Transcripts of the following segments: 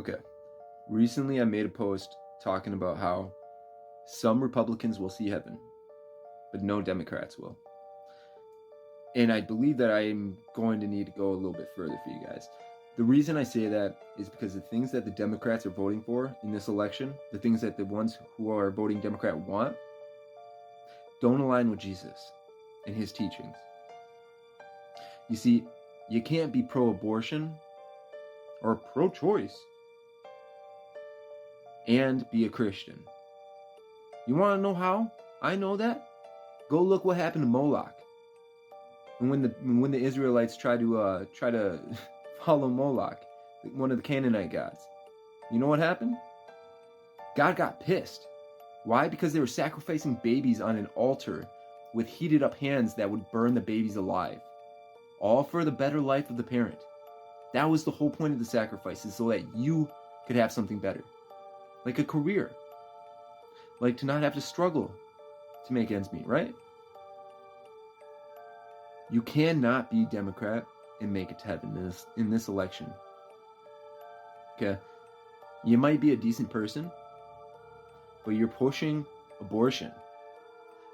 Okay. Recently, I made a post talking about how some Republicans will see heaven, but no Democrats will. And I believe that I'm going to need to go a little bit further for you guys. The reason I say that is because the things that the Democrats are voting for in this election, the things that the ones who are voting Democrat want, don't align with Jesus and his teachings. You see, you can't be pro-abortion or pro-choice and be a Christian. You want to know how I know that? Go look what happened to Moloch. And when the Israelites try to follow Moloch, one of the Canaanite gods, you know what happened? God got pissed. Why? Because they were sacrificing babies on an altar with heated up hands that would burn the babies alive. All for the better life of the parent. That was the whole point of the sacrifices, so that you could have something better. Like a career. Like to not have to struggle to make ends meet, right? You cannot be Democrat and make it to heaven in this election. Okay? You might be a decent person, but you're pushing abortion.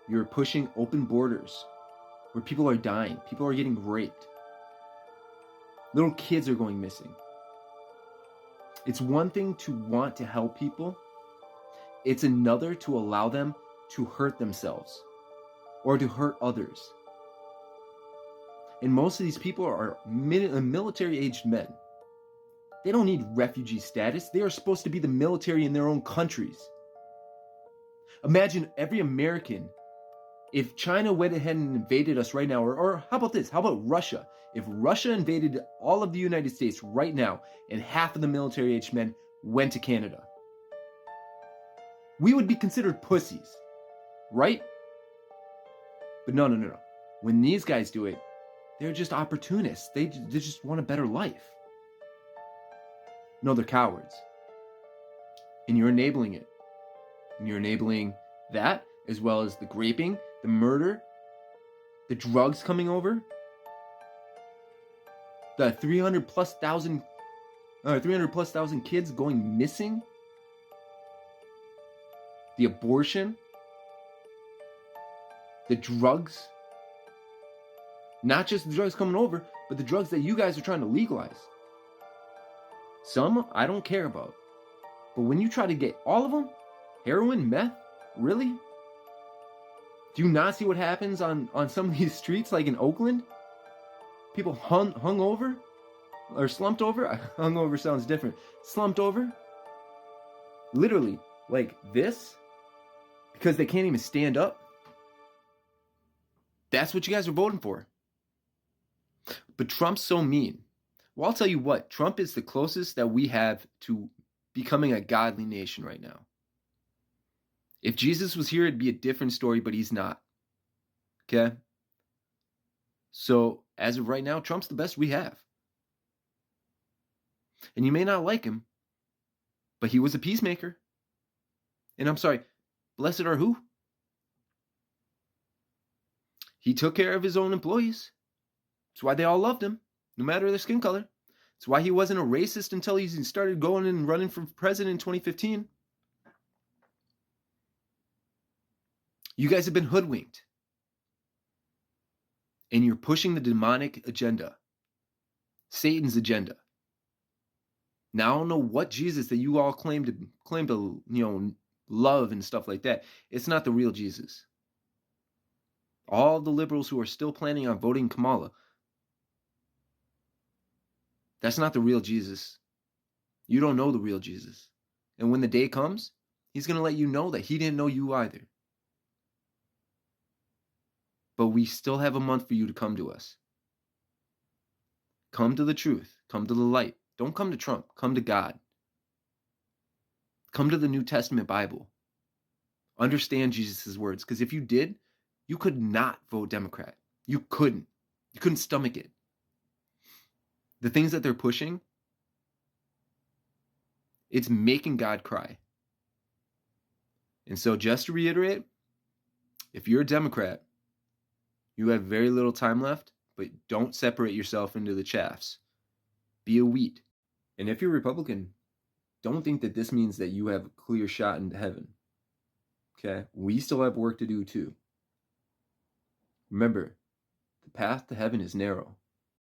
You're pushing open borders where people are dying. People are getting raped. Little kids are going missing. It's one thing to want to help people. It's another to allow them to hurt themselves or to hurt others. And most of these people are military-aged men. They don't need refugee status. They are supposed to be the military in their own countries. Imagine every American, if China went ahead and invaded us right now, or how about this? How about Russia? If Russia invaded all of the United States right now and half of the military-aged men went to Canada, we would be considered pussies, right? But no. When these guys do it, they're just opportunists. They just want a better life. No, they're cowards. And you're enabling it. And you're enabling that, as well as the raping, the murder, the drugs coming over, the 300 plus thousand kids going missing, the abortion, the drugs. Not just the drugs coming over, but the drugs that you guys are trying to legalize. Some I don't care about. But when you try to get all of them, heroin, meth, really? Do you not see what happens on some of these streets, like in Oakland? People hung over? Or slumped over? Hung over sounds different. Slumped over? Literally, like this? Because they can't even stand up? That's what you guys are voting for. But Trump's so mean. Well, I'll tell you what, Trump is the closest that we have to becoming a godly nation right now. If Jesus was here, it'd be a different story, but he's not. Okay? So, as of right now, Trump's the best we have. And you may not like him, but he was a peacemaker. And I'm sorry, blessed are who? He took care of his own employees. That's why they all loved him, no matter their skin color. That's why he wasn't a racist until he started going and running for president in 2015. You guys have been hoodwinked. And you're pushing the demonic agenda. Satan's agenda. Now I don't know what Jesus that you all claim to love and stuff like that. It's not the real Jesus. All the liberals who are still planning on voting Kamala, that's not the real Jesus. You don't know the real Jesus. And when the day comes, he's going to let you know that he didn't know you either. But we still have a month for you to come to us. Come to the truth. Come to the light. Don't come to Trump. Come to God. Come to the New Testament Bible. Understand Jesus' words. Because if you did, you could not vote Democrat. You couldn't. You couldn't stomach it. The things that they're pushing, it's making God cry. And so just to reiterate, if you're a Democrat, you have very little time left, but don't separate yourself into the chaffs. Be a wheat. And if you're Republican, don't think that this means that you have a clear shot into heaven. Okay? We still have work to do too. Remember, the path to heaven is narrow.